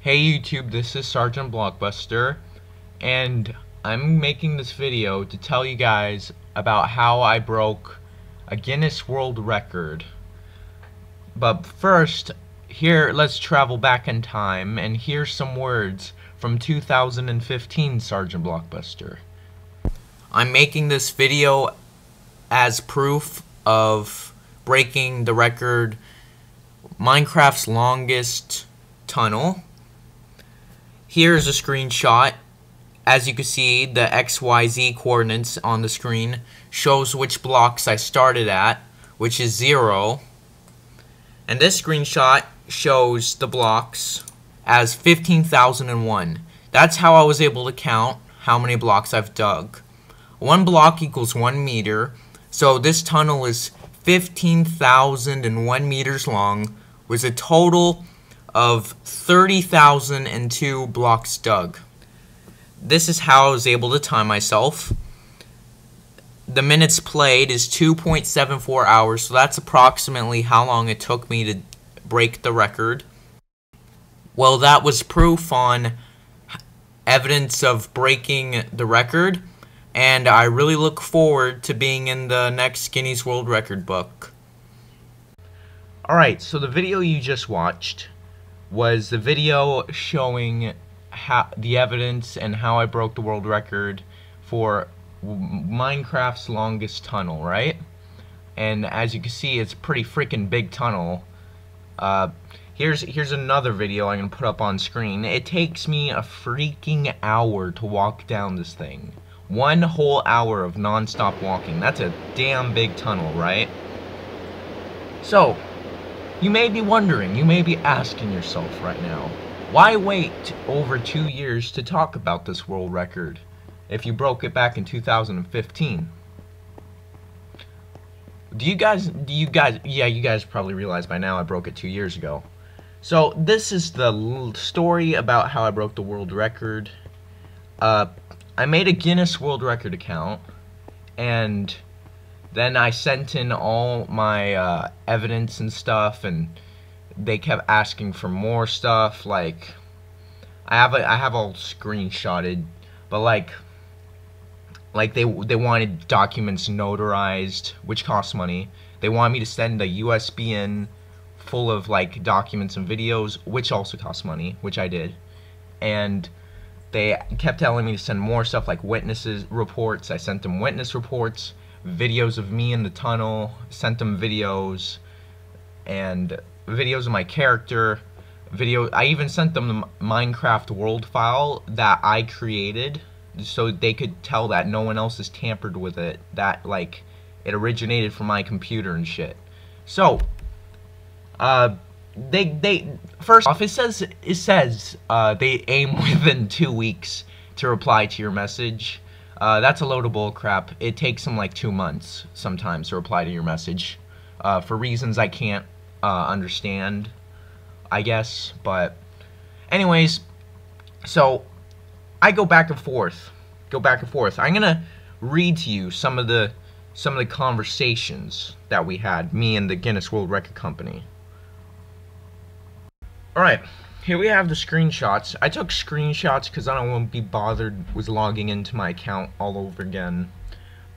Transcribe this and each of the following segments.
Hey YouTube, this is SgtBlockBuster, and I'm making this video to tell you guys about how I broke a Guinness World Record. But first, let's travel back in time, and here's some words from 2015 SgtBlockBuster. I'm making this video as proof of breaking the record, Minecraft's longest tunnel. Here's a screenshot. As you can see, the XYZ coordinates on the screen shows which blocks I started at, which is 0. And this screenshot shows the blocks as 15,001. That's how I was able to count how many blocks I've dug. 1 block equals 1 meter, so this tunnel is 15,001 meters long, with a total of 30,002 blocks dug. This is how I was able to time myself. The minutes played is 2.74 hours, so that's approximately how long it took me to break the record. Well, that was proof on evidence of breaking the record, and I really look forward to being in the next Guinness World Record book. Alright, so the video you just watched was the video showing the evidence and how I broke the world record for Minecraft's longest tunnel, right? And as you can see, it's a pretty freaking big tunnel. Here's another video I'm gonna put up on screen. It takes me a freaking hour to walk down this thing. 1 whole hour of non-stop walking. That's a damn big tunnel, right? So, you may be wondering, you may be asking yourself right now, why wait over 2 years to talk about this world record if you broke it back in 2015? You guys probably realize by now I broke it 2 years ago. So this is the story about how I broke the world record. I made a Guinness World Record account, and then I sent in all my evidence and stuff, and they kept asking for more stuff. Like, I have all screenshotted, but like they wanted documents notarized, which costs money. They wanted me to send a USB in full of like documents and videos, which also costs money, which I did. And they kept telling me to send more stuff like witnesses reports. I sent them witness reports, videos of me in the tunnel, sent them videos, and videos of my character, I even sent them the Minecraft world file that I created, so they could tell that no one else has tampered with it, that like it originated from my computer and shit. So first off, it says they aim within 2 weeks to reply to your message. That's a load of bull crap. It takes them like 2 months sometimes to reply to your message, for reasons I can't understand, I guess. But anyways, so I go back and forth. I'm gonna read to you some of the conversations that we had, me and the Guinness World Record Company. Alright, here we have the screenshots. I took screenshots because I don't want to be bothered with logging into my account all over again.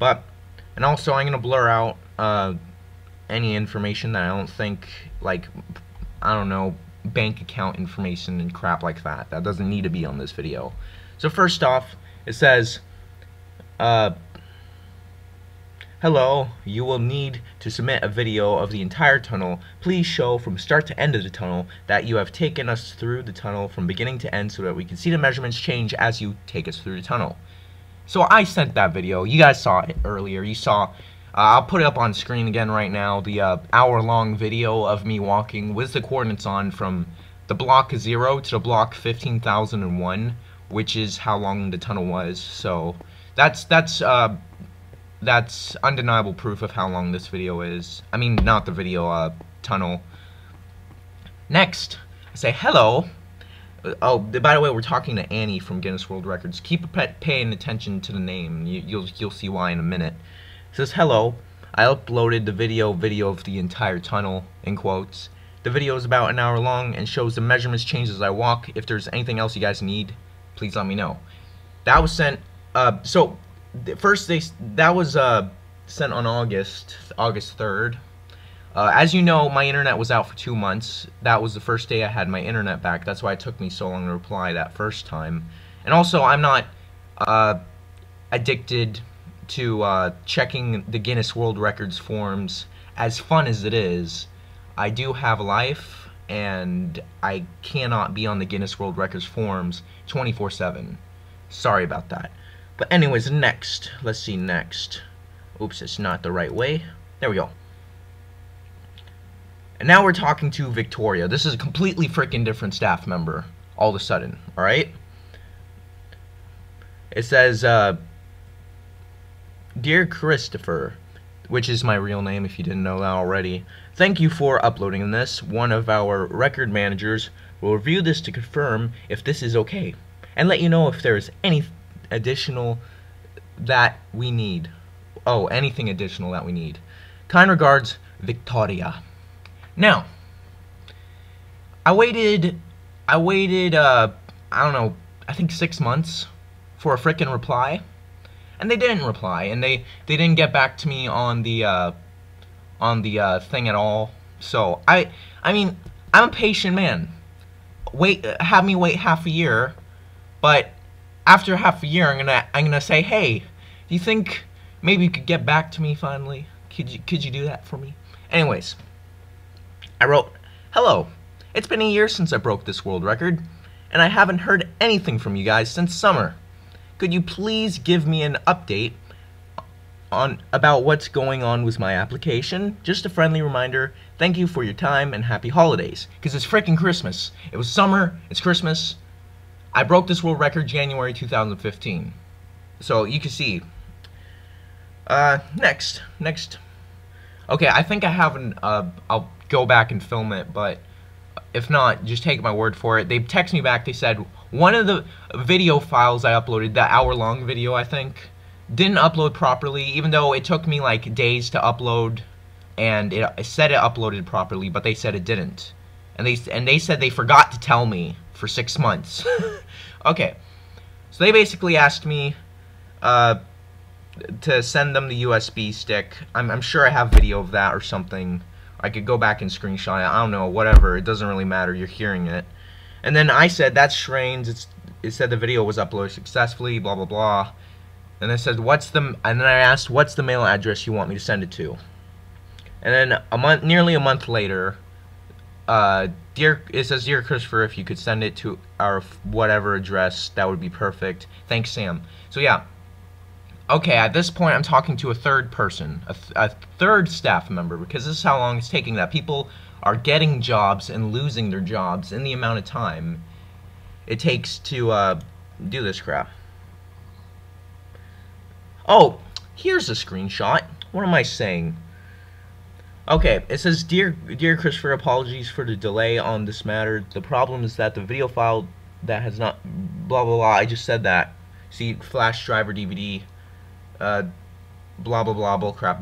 And also I'm gonna blur out any information that I don't think, like, I don't know, bank account information and crap like that. That doesn't need to be on this video. So first off, it says, hello, you will need to submit a video of the entire tunnel. Please show from start to end of the tunnel that you have taken us through the tunnel from beginning to end so that we can see the measurements change as you take us through the tunnel. So I sent that video. You guys saw it earlier. You saw, I'll put it up on screen again right now, the hour-long video of me walking with the coordinates on from the block 0 to the block 15,001, which is how long the tunnel was. So that's undeniable proof of how long this video is. I mean, not the video, tunnel. Next, I say, hello. Oh, by the way, we're talking to Annie from Guinness World Records. Keep paying attention to the name. You'll see why in a minute. It says, hello. I uploaded the video of the entire tunnel, in quotes. The video is about an hour long and shows the measurements change as I walk. If there's anything else you guys need, please let me know. That was sent. That was sent on August 3rd. As you know, my internet was out for 2 months. That was the first day I had my internet back. That's why it took me so long to reply that first time. And also, I'm not addicted to checking the Guinness World Records forums. As fun as it is, I do have a life, and I cannot be on the Guinness World Records forums 24/7. Sorry about that. But anyways, next. Let's see, next. Oops, it's not the right way. There we go. And now we're talking to Victoria. This is a completely freaking different staff member all of a sudden, alright? It says, Dear Christopher, which is my real name if you didn't know that already, thank you for uploading this. One of our record managers will review this to confirm if this is okay, and let you know if there is any additional that we need. Oh, anything additional that we need. Kind regards, Victoria. Now, I waited, I don't know, I think 6 months for a frickin' reply, and they didn't reply, and they didn't get back to me on the thing at all. So, I mean, I'm a patient man. Have me wait half a year, but after half a year, I'm gonna say, hey, do you think maybe you could get back to me finally? Could you do that for me? Anyways, I wrote, hello, it's been a year since I broke this world record, and I haven't heard anything from you guys since summer. Could you please give me an update about what's going on with my application? Just a friendly reminder, thank you for your time and happy holidays. Because it's freaking Christmas. It was summer, it's Christmas. I broke this world record January 2015. So you can see. Next. Okay, I think I have I'll go back and film it, but if not, just take my word for it. They texted me back, they said, one of the video files I uploaded, that hour-long video, I think, didn't upload properly, even though it took me, like, days to upload, and it said it uploaded properly, but they said it didn't. And they said they forgot to tell me for 6 months. Okay, so they basically asked me, to send them the USB stick. I'm sure I have video of that or something. I could go back and screenshot it. I don't know, whatever. It doesn't really matter. You're hearing it. And then I said, that's strange. It said the video was uploaded successfully, blah, blah, blah. And I said, and then I asked, what's the mail address you want me to send it to? And then nearly a month later, it says, Dear Christopher, if you could send it to our whatever address, that would be perfect. Thanks, Sam. So yeah. Okay, at this point, I'm talking to a third person, a third staff member, because this is how long it's taking that people are getting jobs and losing their jobs in the amount of time it takes to do this crap. Oh, here's a screenshot. What am I saying? Okay, it says, Dear Christopher, apologies for the delay on this matter. The problem is that the video file that has not blah blah blah. I just said that. See, flash drive or DVD. Blah blah blah, bullcrap.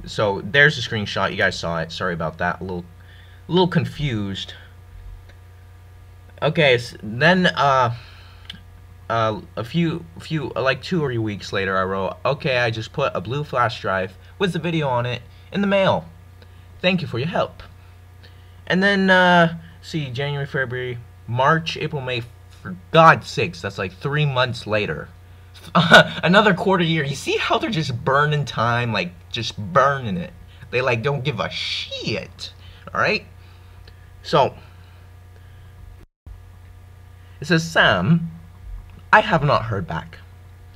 So there's a screenshot. You guys saw it. Sorry about that. A little confused. Okay, so then a few like 2 or 3 weeks later, I wrote, okay, I just put a blue flash drive with the video on it in the mail. Thank you for your help. And then see, January, February, March, April, May. For God's sakes, that's like 3 months later. Another quarter year. You see how they're just burning time, like just burning it. They like don't give a shit. Alright? So it says, Sam, I have not heard back.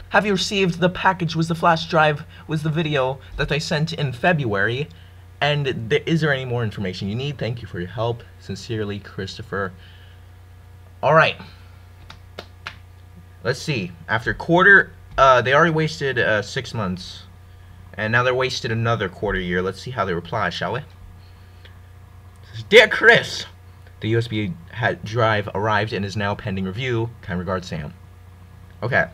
Have you received the package with the flash drive with the video that I sent in February? And is there any more information you need? Thank you for your help. Sincerely, Christopher. Alright. Let's see. After they already wasted 6 months, and now they're wasted another quarter year. Let's see how they reply, shall we? It says, Dear Chris, the USB drive arrived and is now pending review. Kind regards, Sam. Okay.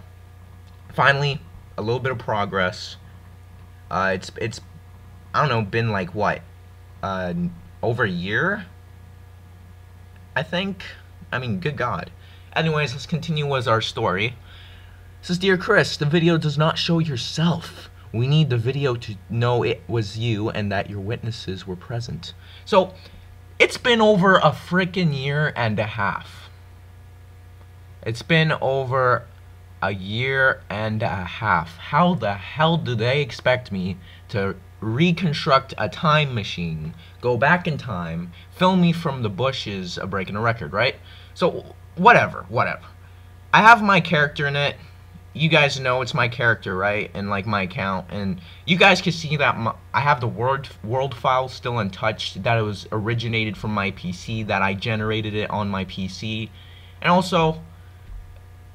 Finally, a little bit of progress. It's I don't know, been like what, over a year, I think. I mean, good God. Anyways, let's continue with our story. It says, Dear Chris, the video does not show yourself. We need the video to know it was you and that your witnesses were present. So, it's been over a freaking year and a half. It's been over a year and a half. How the hell do they expect me to reconstruct a time machine, go back in time, film me from the bushes of breaking a record, right? So, whatever. I have my character in it. You guys know it's my character, right? And like my account, and you guys can see that I have the world file still untouched, that it was originated from my PC, that I generated it on my PC, and also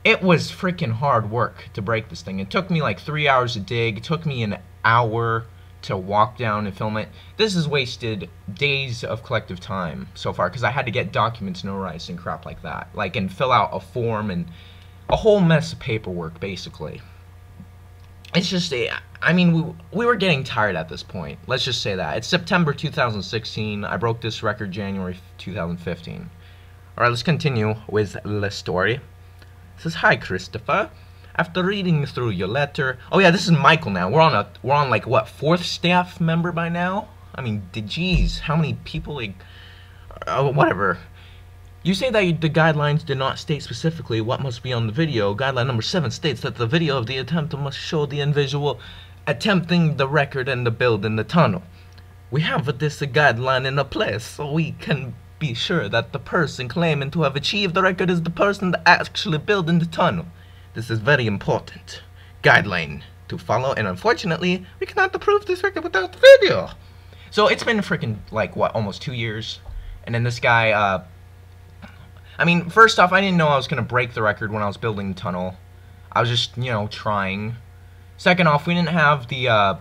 it was freaking hard work to break this thing. It took me like 3 hours to dig. It took me an hour to walk down and film it. This has wasted days of collective time so far, because I had to get documents notarized and crap like that, like, and fill out a form and a whole mess of paperwork, basically. It's just, I mean, we were getting tired at this point. Let's just say that. It's September 2016. I broke this record January 2015. Alright, let's continue with the story. It says, Hi, Christopher. After reading through your letter... Oh yeah, this is Michael now. We're on like, what, 4th staff member by now? I mean, geez, how many people, like... whatever. You say that the guidelines did not state specifically what must be on the video. Guideline number 7 states that the video of the attempt must show the individual attempting the record and the build in the tunnel. We have this guideline in place so we can be sure that the person claiming to have achieved the record is the person that actually built in the tunnel. This is very important guideline to follow, and unfortunately, we cannot approve this record without the video. So it's been freaking, like, what, almost 2 years? And then this guy, I mean, first off, I didn't know I was going to break the record when I was building the tunnel. I was just, you know, trying. Second off, we didn't have the,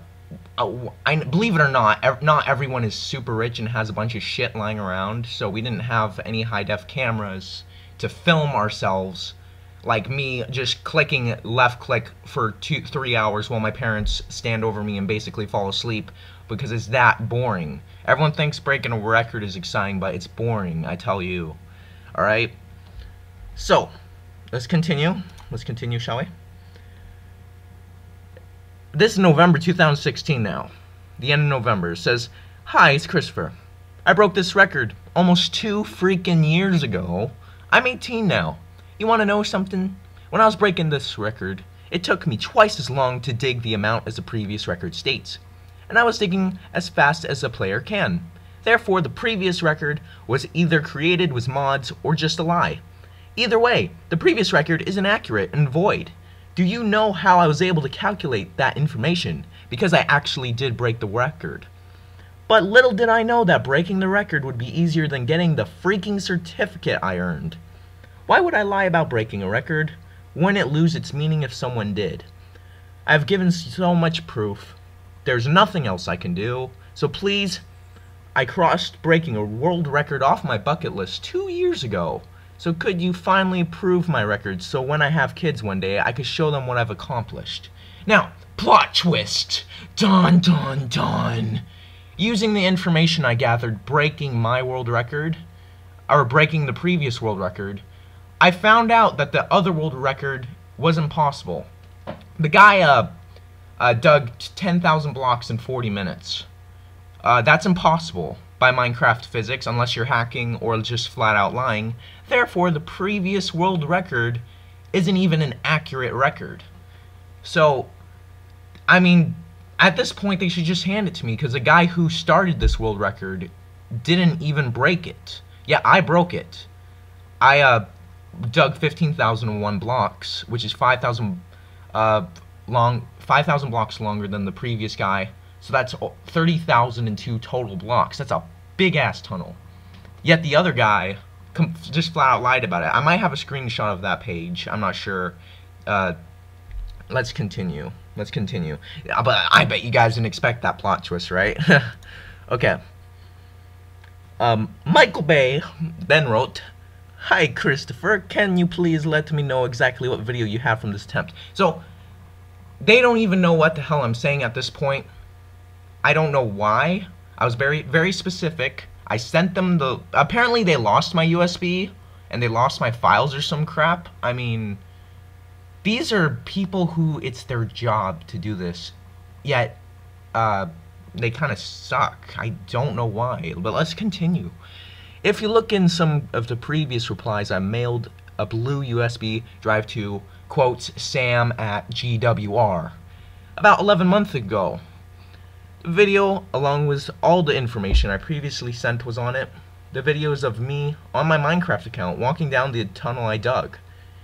believe it or not everyone is super rich and has a bunch of shit lying around, so we didn't have any high-def cameras to film ourselves, like me just clicking left click for 2-3 hours while my parents stand over me and basically fall asleep, because it's that boring. Everyone thinks breaking a record is exciting, but it's boring, I tell you. Alright, so let's continue, shall we? This is November 2016 now, the end of November. It says, Hi, it's Christopher. I broke this record almost 2 freaking years ago. I'm 18 now. You want to know something? When I was breaking this record, it took me twice as long to dig the amount as the previous record states, and I was digging as fast as a player can. Therefore, the previous record was either created with mods or just a lie. Either way, the previous record is inaccurate and void. Do you know how I was able to calculate that information? Because I actually did break the record. But little did I know that breaking the record would be easier than getting the freaking certificate I earned. Why would I lie about breaking a record? Wouldn't it lose its meaning if someone did? I've given so much proof. There's nothing else I can do. So please, I crossed breaking a world record off my bucket list 2 years ago. So could you finally prove my record so when I have kids one day, I could show them what I've accomplished? Now, plot twist! Dun dun dun! Using the information I gathered breaking my world record, or breaking the previous world record, I found out that the other world record was impossible. The guy dug 10,000 blocks in 40 minutes. That's impossible by Minecraft physics, unless you're hacking or just flat out lying. Therefore, the previous world record isn't even an accurate record. So, I mean, at this point they should just hand it to me, because the guy who started this world record didn't even break it. Yeah, I broke it. I dug 15,001 blocks, which is 5,000 blocks longer than the previous guy. So that's 30,002 total blocks. That's a big-ass tunnel. Yet the other guy just flat out lied about it. I might have a screenshot of that page. I'm not sure. Let's continue. But I bet you guys didn't expect that plot twist, right? Okay. Michael Bay then wrote, Hi, Christopher. Can you please let me know exactly what video you have from this attempt? So, they don't even know what the hell I'm saying at this point. I don't know why. I was very, very specific. I sent them the... Apparently they lost my USB, and they lost my files or some crap. I mean, these are people who it's their job to do this. Yet, they kind of suck. I don't know why, but let's continue. If you look in some of the previous replies, I mailed a blue USB drive to, quotes, Sam at GWR, about 11 months ago. The video, along with all the information I previously sent, was on it. The video is of me, on my Minecraft account, walking down the tunnel I dug.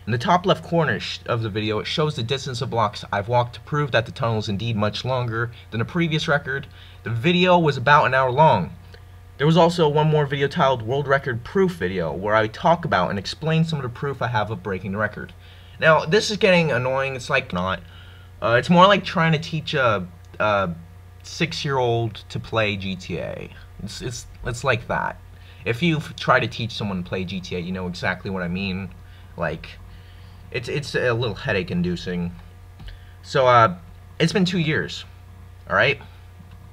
In the top left corner of the video, it shows the distance of blocks I've walked to prove that the tunnel is indeed much longer than the previous record. The video was about an hour long. There was also one more video titled World Record Proof Video, where I talk about and explain some of the proof I have of breaking the record. Now, this is getting annoying. It's like not. It's more like trying to teach a 6-year-old to play GTA. It's like that. If you try to teach someone to play GTA, you know exactly what I mean. Like, it's a little headache-inducing. So, it's been 2 years. Alright?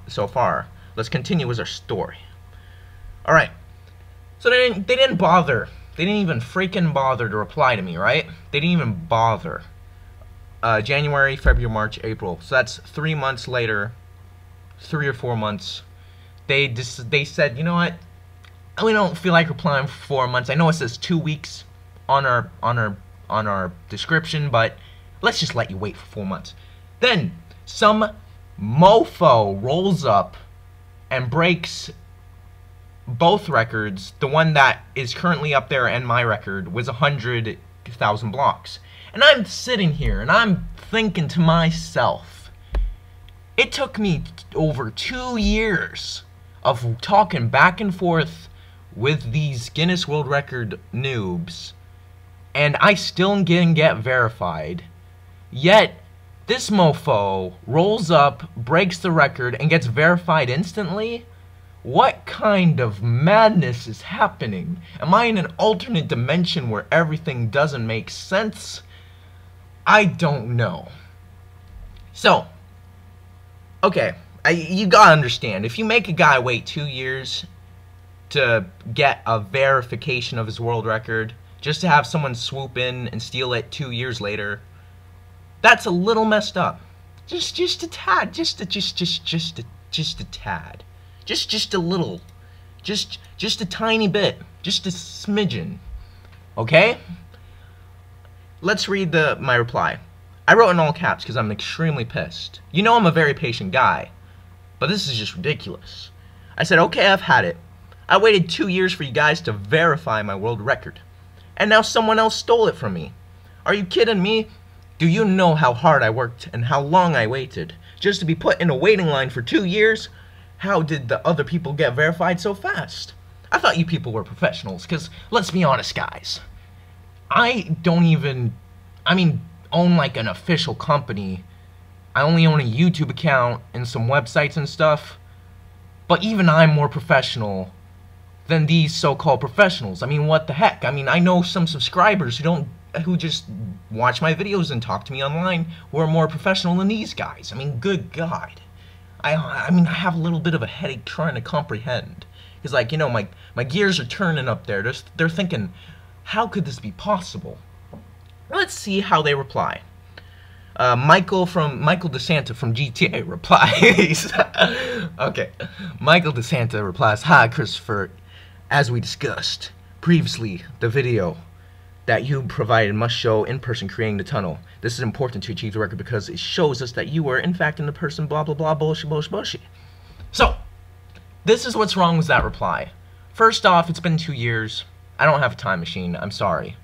So far. Let's continue with our story. Alright, so they didn't bother. They didn't even freaking bother to reply to me, right? They didn't even bother. January, February, March, April. So that's 3 months later, 3 or 4 months. They said, you know what? We don't feel like replying for 4 months. I know it says 2 weeks on our description, but let's just let you wait for 4 months. Then some mofo rolls up and breaks both records. The one that is currently up there and my record was 100,000 blocks. And I'm sitting here and I'm thinking to myself, it took me over 2 years of talking back and forth with these Guinness World Record noobs, and I still didn't get verified. Yet this mofo rolls up, breaks the record, and gets verified instantly? What kind of madness is happening? Am I in an alternate dimension where everything doesn't make sense? I don't know. So, okay, you gotta understand, if you make a guy wait 2 years to get a verification of his world record, just to have someone swoop in and steal it 2 years later, that's a little messed up. Just a tad, just a tad. Just a little, just a tiny bit, just a smidgen, okay? Let's read my reply. I wrote in all caps because I'm extremely pissed. You know I'm a very patient guy, but this is just ridiculous. I said, okay, I've had it. I waited 2 years for you guys to verify my world record, and now someone else stole it from me. Are you kidding me? Do you know how hard I worked and how long I waited just to be put in a waiting line for 2 years? How did the other people get verified so fast? I thought you people were professionals, because let's be honest, guys. I don't even, own like an official company. I only own a YouTube account and some websites and stuff. But even I'm more professional than these so-called professionals. What the heck? I know some subscribers who just watch my videos and talk to me online who are more professional than these guys. Good God. I have a little bit of a headache trying to comprehend. Because, like, my gears are turning up there. They're thinking, how could this be possible? Let's see how they reply. Michael DeSanta from GTA replies. Okay. Michael DeSanta replies, "Hi, Christopher. As we discussed previously, the video that you provided must show in person creating the tunnel. This is important to achieve the record because it shows us that you were in fact in the person blah blah blah bullshit. So, this is what's wrong with that reply. First off, it's been 2 years. I don't have a time machine. I'm sorry.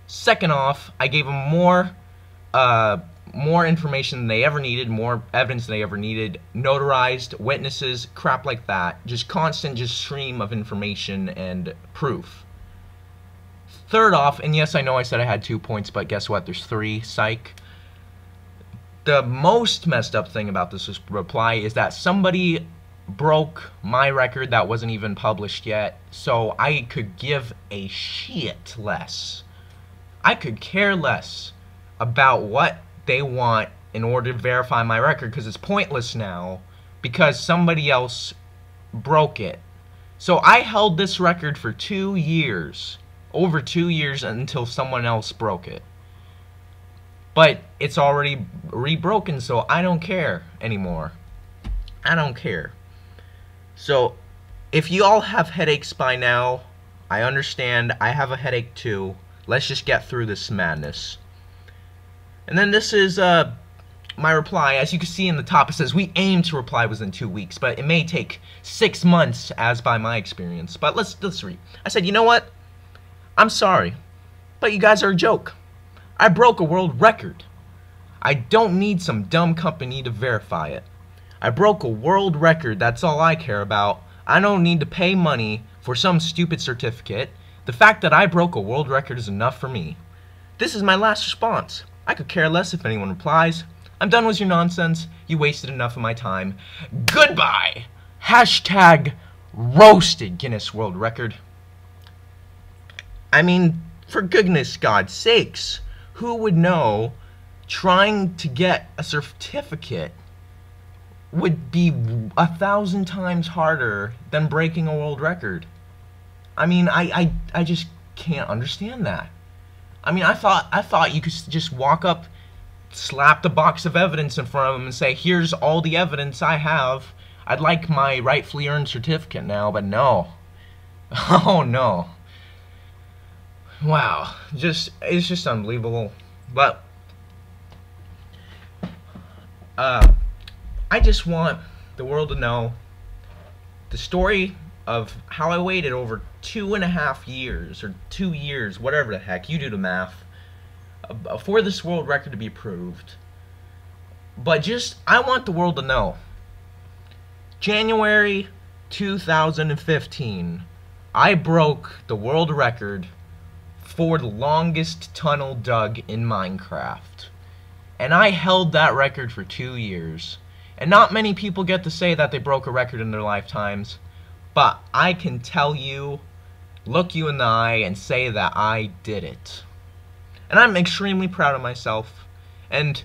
Second off, I gave them more information than they ever needed, more evidence than they ever needed, notarized, witnesses, crap like that. Just constant stream of information and proof. Third off, and yes, I know I said I had 2 points, but guess what? There's 3. Psych. The most messed up thing about this reply is that somebody broke my record that wasn't even published yet, so I could give a shit less. I could care less about what they want in order to verify my record, because it's pointless now, because somebody else broke it. So I held this record for 2 years. Over 2 years until someone else broke it. But it's already re-broken, so I don't care anymore. I don't care. So, if you all have headaches by now, I understand. I have a headache too. Let's just get through this madness. And then this is my reply. As you can see in the top, it says, we aim to reply within 2 weeks, but it may take 6 months, as by my experience. But let's read. I said, you know what? I'm sorry, but you guys are a joke. I broke a world record. I don't need some dumb company to verify it. I broke a world record, that's all I care about. I don't need to pay money for some stupid certificate. The fact that I broke a world record is enough for me. This is my last response. I could care less if anyone replies. I'm done with your nonsense. You wasted enough of my time. Goodbye! Hashtag roasted Guinness World Record. I mean, for goodness God's sakes, who would know trying to get a certificate would be 1,000 times harder than breaking a world record? I mean, I just can't understand that. I mean, I thought you could just walk up, slap the box of evidence in front of them and say, here's all the evidence I have. I'd like my rightfully earned certificate now, but no. Oh no. Wow, it's just unbelievable. But I just want the world to know the story of how I waited over 2.5 years, or 2 years, whatever the heck, you do the math, for this world record to be approved. But I want the world to know. January 2015, I broke the world record for the longest tunnel dug in Minecraft. And I held that record for 2 years. And not many people get to say that they broke a record in their lifetimes. But I can tell you, look you in the eye and say that I did it. And I'm extremely proud of myself. And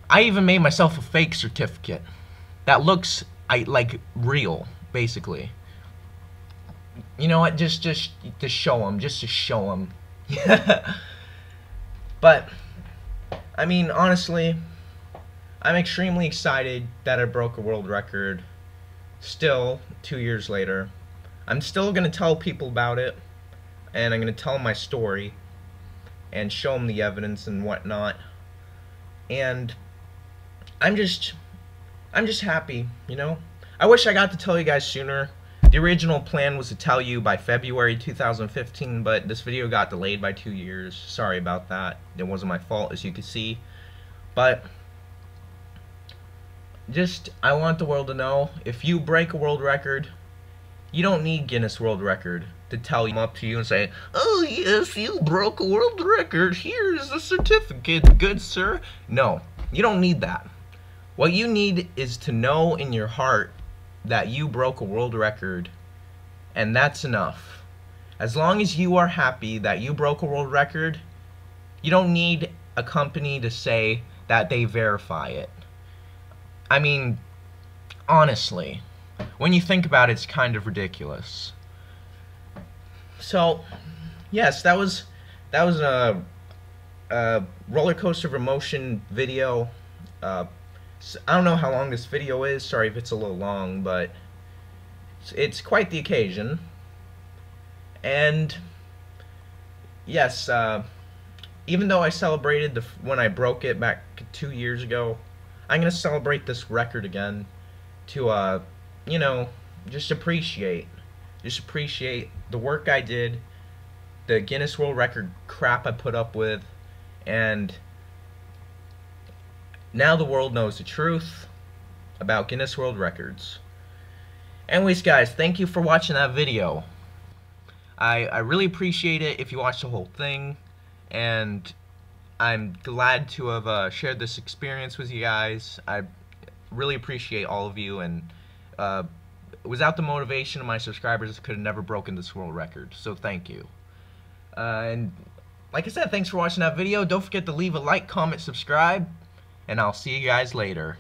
I even made myself a fake certificate that looks like real, basically. You know what? Just to show them. Just to show them. But I mean, honestly, I'm extremely excited that I broke a world record. Still, 2 years later, I'm still gonna tell people about it, and I'm gonna tell them my story and show them the evidence and whatnot. And I'm just happy, you know. I wish I got to tell you guys sooner. The original plan was to tell you by February 2015, but this video got delayed by 2 years. Sorry about that. It wasn't my fault, as you can see. But I want the world to know, if you break a world record, you don't need Guinness World Record to tell them up to you and say, oh yes, you broke a world record, here's the certificate, good sir. No, you don't need that. What you need is to know in your heart that you broke a world record, and that's enough. As long as you are happy that you broke a world record, you don't need a company to say that they verify it. I mean, honestly, when you think about it, it's kind of ridiculous. So, yes, that was a roller coaster of emotion video. I don't know how long this video is, sorry if it's a little long, but it's quite the occasion. And yes, even though I celebrated when I broke it back 2 years ago, I'm gonna celebrate this record again to you know, just appreciate the work I did, the Guinness World Record crap I put up with, and now the world knows the truth about Guinness World Records. Anyways, guys, thank you for watching that video. I really appreciate it if you watched the whole thing, and I'm glad to have shared this experience with you guys. I really appreciate all of you, and without the motivation of my subscribers, I could have never broken this world record, so thank you. And like I said, thanks for watching that video. Don't forget to leave a like, comment, subscribe, and I'll see you guys later.